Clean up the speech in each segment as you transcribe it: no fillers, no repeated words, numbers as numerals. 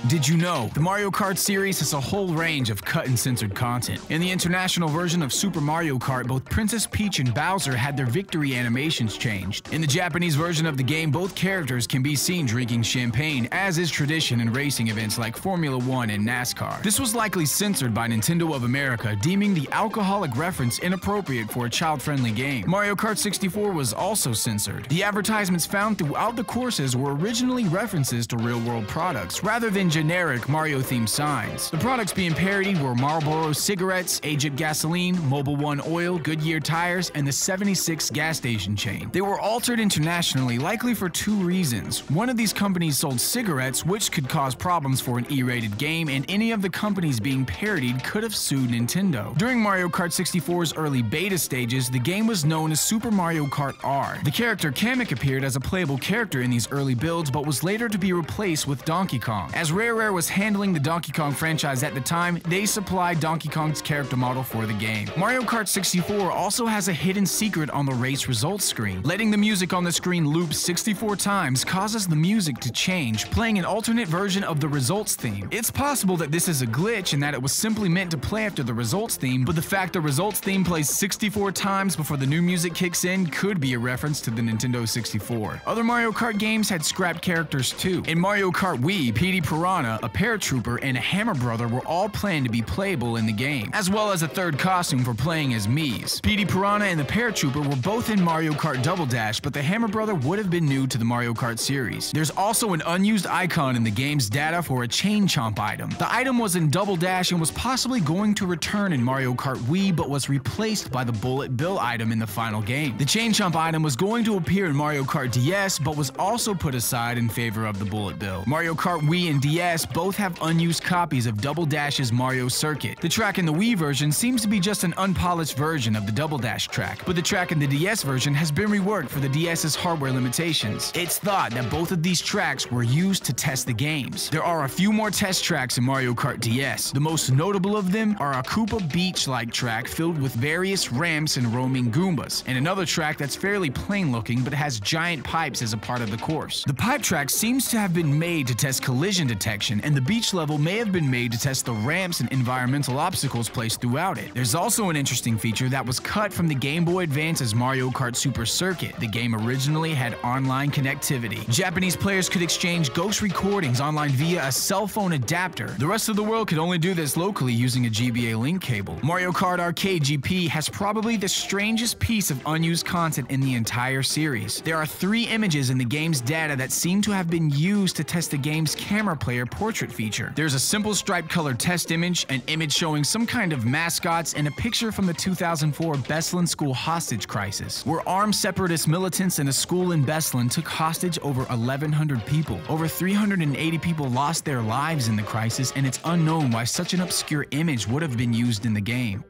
Did you know the Mario Kart series has a whole range of cut and censored content? In the international version of Super Mario Kart, both Princess Peach and Bowser had their victory animations changed. In the Japanese version of the game, both characters can be seen drinking champagne, as is tradition in racing events like Formula 1 and NASCAR. This was likely censored by Nintendo of America, deeming the alcoholic reference inappropriate for a child-friendly game. Mario Kart 64 was also censored. The advertisements found throughout the courses were originally references to real-world products, rather than generic Mario-themed signs. The products being parodied were Marlboro cigarettes, Agent gasoline, Mobil 1 oil, Goodyear tires, and the 76 gas station chain. They were altered internationally, likely for two reasons. One of these companies sold cigarettes, which could cause problems for an E-rated game, and any of the companies being parodied could have sued Nintendo. During Mario Kart 64's early beta stages, the game was known as Super Mario Kart R. The character Kamek appeared as a playable character in these early builds, but was later to be replaced with Donkey Kong. As Rare was handling the Donkey Kong franchise at the time, they supplied Donkey Kong's character model for the game. Mario Kart 64 also has a hidden secret on the race results screen. Letting the music on the screen loop 64 times causes the music to change, playing an alternate version of the results theme. It's possible that this is a glitch and that it was simply meant to play after the results theme, but the fact the results theme plays 64 times before the new music kicks in could be a reference to the Nintendo 64. Other Mario Kart games had scrapped characters too. In Mario Kart Wii, Petey Piranha, a paratrooper, and a Hammer Brother were all planned to be playable in the game, as well as a third costume for playing as Mies. Petey Piranha and the paratrooper were both in Mario Kart Double Dash, but the Hammer Brother would have been new to the Mario Kart series. There's also an unused icon in the game's data for a Chain Chomp item. The item was in Double Dash and was possibly going to return in Mario Kart Wii, but was replaced by the Bullet Bill item in the final game. The Chain Chomp item was going to appear in Mario Kart DS, but was also put aside in favor of the Bullet Bill. Mario Kart Wii and DS both have unused copies of Double Dash's Mario Circuit. The track in the Wii version seems to be just an unpolished version of the Double Dash track, but the track in the DS version has been reworked for the DS's hardware limitations. It's thought that both of these tracks were used to test the games. There are a few more test tracks in Mario Kart DS. The most notable of them are a Koopa Beach-like track filled with various ramps and roaming Goombas, and another track that's fairly plain looking but has giant pipes as a part of the course. The pipe track seems to have been made to test collision detection, and the beach level may have been made to test the ramps and environmental obstacles placed throughout it. There's also an interesting feature that was cut from the Game Boy Advance's Mario Kart Super Circuit. The game originally had online connectivity. Japanese players could exchange ghost recordings online via a cell phone adapter. The rest of the world could only do this locally using a GBA link cable. Mario Kart Arcade GP has probably the strangest piece of unused content in the entire series. There are 3 images in the game's data that seem to have been used to test the game's camera player portrait feature. There's a simple striped colored test image, an image showing some kind of mascots, and a picture from the 2004 Beslan school hostage crisis, where armed separatist militants in a school in Beslan took hostage over 1,100 people. Over 380 people lost their lives in the crisis, and it's unknown why such an obscure image would have been used in the game.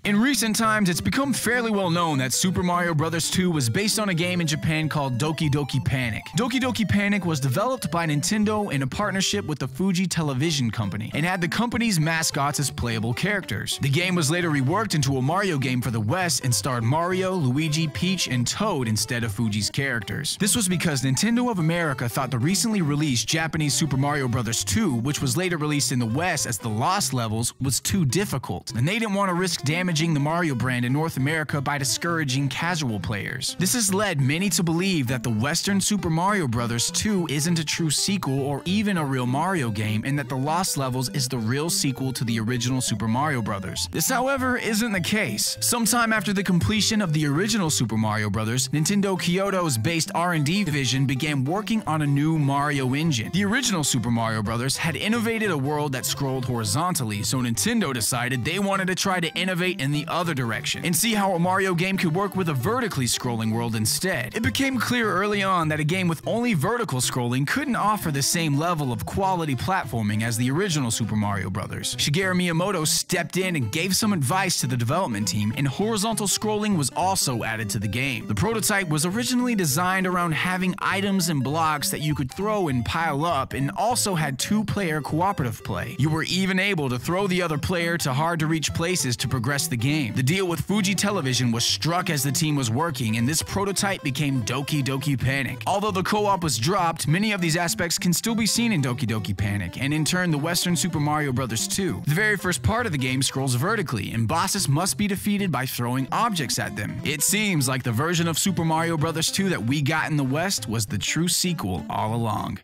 In recent times, it's become fairly well known that Super Mario Bros. 2 was based on a game in Japan called Doki Doki Panic. Doki Doki Panic was developed by Nintendo in a partnership with the Fuji Television Company, and had the company's mascots as playable characters. The game was later reworked into a Mario game for the West and starred Mario, Luigi, Peach, and Toad instead of Fuji's characters. This was because Nintendo of America thought the recently released Japanese Super Mario Bros. 2, which was later released in the West as the Lost Levels, was too difficult, and they didn't want to risk damaging the Mario brand in North America by discouraging casual players. This has led many to believe that the Western Super Mario Bros. 2 isn't a true sequel or even a real Mario game, and that the Lost Levels is the real sequel to the original Super Mario Bros. This, however, isn't the case. Sometime after the completion of the original Super Mario Bros., Nintendo Kyoto's based R&D division began working on a new Mario engine. The original Super Mario Bros. Had innovated a world that scrolled horizontally, so Nintendo decided they wanted to try to innovate in the other direction and see how a Mario game could work with a vertically scrolling world instead. It became clear early on that a game with only vertical scrolling couldn't offer the same level of quality platforming as the original Super Mario Bros. Shigeru Miyamoto stepped in and gave some advice to the development team, and horizontal scrolling was also added to the game. The prototype was originally designed around having items and blocks that you could throw and pile up, and also had 2-player cooperative play. You were even able to throw the other player to hard-to-reach places to progress the game. The deal with Fuji Television was struck as the team was working, and this prototype became Doki Doki Panic. Although the co-op was dropped, many of these aspects can still be seen in Doki Doki Panic, and in turn the Western Super Mario Bros. 2. The very first part of the game scrolls vertically, and bosses must be defeated by throwing objects at them. It seems like the version of Super Mario Bros. 2 that we got in the West was the true sequel all along.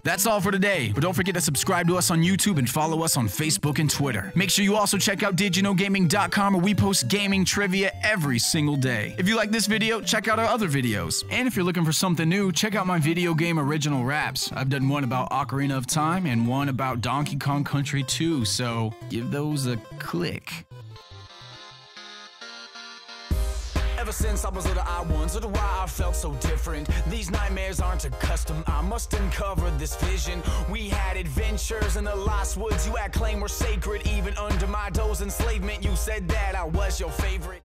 That's all for today, but don't forget to subscribe to us on YouTube and follow us on Facebook and Twitter. Make sure you also check out DidYouKnowGaming.com, where we post gaming trivia every single day. If you like this video, check out our other videos. And if you're looking for something new, check out my video game original raps. I've done one about Ocarina of Time and one about Donkey Kong Country 2, so give those a click. Ever since I was little, I wondered why I felt so different. These nightmares aren't a custom, I must uncover this vision. We had adventures in the lost woods you had claimed were sacred. Even under my doe's enslavement, you said that I was your favorite.